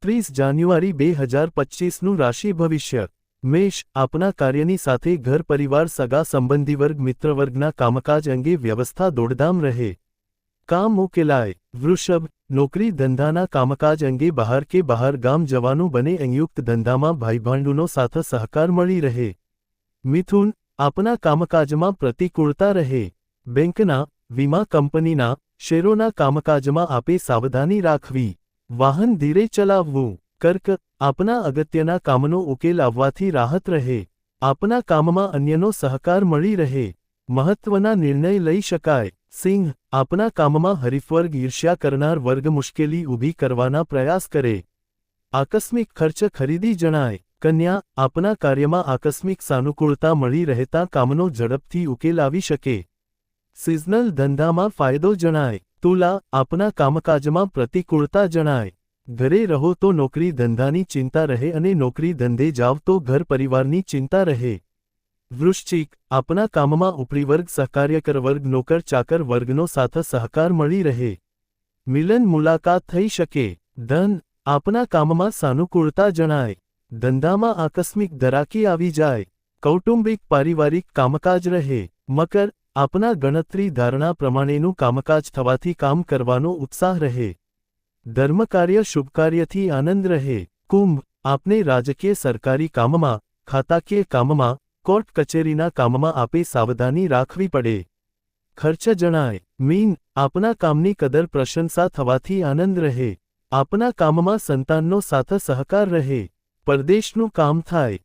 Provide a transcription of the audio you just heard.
29 જાન્યુઆરી 2025નું રાશિ ભવિષ્ય મેષ આપના કાર્યની સાથે ઘર પરિવાર સગા સંબંધીવર્ગ મિત્રવર્ગના કામકાજ અંગે વ્યવસ્થા દોડધામ રહે કામ ઉકેલાય વૃષભ નોકરી ધંધાના કામકાજ અંગે બહાર કે બહાર ગામ જવાનું બને સંયુક્ત ધંધામાં ભાઈભાંડુનો સાથ સહકાર મળી રહે મિથુન આપના કામકાજમાં પ્રતિકૂળતા રહે બેંકના વીમા કંપનીના શેરોના કામકાજમાં આપે સાવધાની રાખવી વાહન ધીરે ચલાવવું કર્ક આપના અગત્યના કામનો ઉકેલ આવવાથી રાહત રહે આપના કામમાં અન્યનો સહકાર મળી રહે મહત્વના નિર્ણય લઈ શકાય સિંહ આપના કામમાં હરીફવર્ગ ઈર્ષ્યા કરનાર વર્ગ મુશ્કેલી ઊભી કરવાના પ્રયાસ કરે આકસ્મિક ખર્ચ ખરીદી જણાય કન્યા આપના કાર્યમાં આકસ્મિક સાનુકૂળતા મળી રહેતા કામનો ઝડપથી ઉકેલ આવી શકે સિઝનલ ધંધામાં ફાયદો જણાય તુલા આપના કામકાજમાં પ્રતિકૂળતા જણાય ઘરે રહો તો નોકરી ધંધાની ચિંતા રહે અને નોકરી ધંધે જાવ તો ઘર પરિવારની ચિંતા રહે વૃશ્ચિક આપના કામમાં ઉપરી વર્ગ સહકાર્યકર વર્ગ નોકર ચાકર વર્ગનો સાથ સહકાર મળી રહે મિલન મુલાકાત થઈ શકે ધન આપના કામમાં સાનુકૂળતા જણાય ધંધામાં આકસ્મિક ધરાકી આવી જાય કૌટુંબિક પારિવારિક કામકાજ રહે મકર આપના ગણતરી ધારણા પ્રમાણેનું કામકાજ થવાથી કામ કરવાનો ઉત્સાહ રહે ધર્મકાર્ય શુભકાર્યથી આનંદ રહે કુંભ આપને રાજકીય સરકારી કામમાં ખાતાકીય કામમાં કોર્ટ કચેરીના કામમાં આપે સાવધાની રાખવી પડે ખર્ચ જણાય મીન આપના કામની કદર પ્રશંસા થવાથી આનંદ રહે આપના કામમાં સંતાનનો સાથ સહકાર રહે પરદેશનું કામ થાય